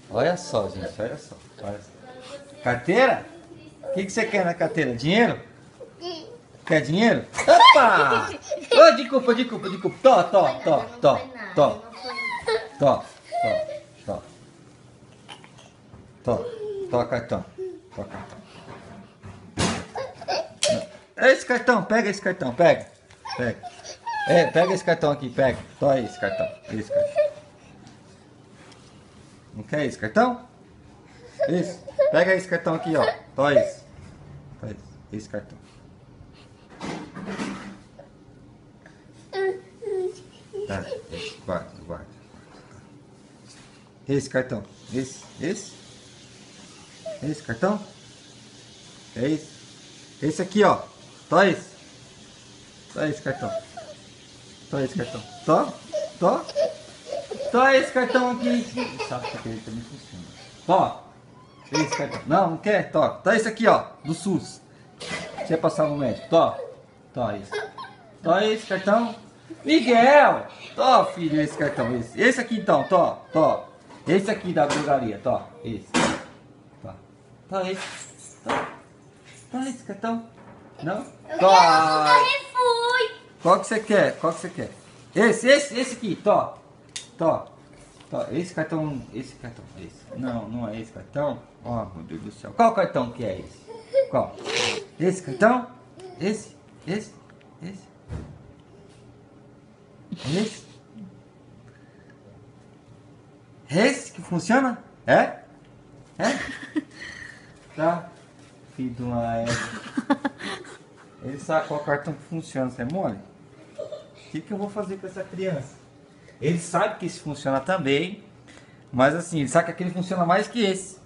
Olha só, gente, olha só. Olha só. Carteira? O que você quer na carteira? Dinheiro? Quer dinheiro? Opa! Ô, de culpa. Tó, tó, tó, tó, tó, tó, tó, tó, tó, cartão. Tó, cartão. Esse cartão, pega esse cartão, pega. Pega esse cartão aqui, pega. Tó esse cartão, esse cartão. Não quer esse cartão? Isso. Pega esse cartão aqui, ó. Tó esse. Esse cartão. Tá, guarda. Esse cartão. Esse cartão. É esse. Esse aqui, ó. Tó esse. Tó esse cartão. Tó esse cartão. Tó esse cartão aqui. Sabe que ele também funciona. Tó. Esse cartão. Não quer? Tó esse aqui, ó. Do SUS. Você passar no médico. Tó esse. Tó esse cartão. Miguel! Tó, filho, esse cartão. Esse aqui então, Tó. Esse aqui da drogaria, Tó. Esse. Tó esse. Tó esse cartão. Não? Tó. Qual que você quer? Esse aqui, Tó. Esse cartão. Esse. Não é esse cartão. Oh, meu Deus do céu. Qual cartão que é esse? Qual? Esse cartão? Esse? Esse que funciona? É? Tá. Filho de uma égua. Ele sabe qual cartão que funciona, você é mole? O que eu vou fazer com essa criança? Ele sabe que esse funciona também, mas assim, ele sabe que aquele funciona mais que esse.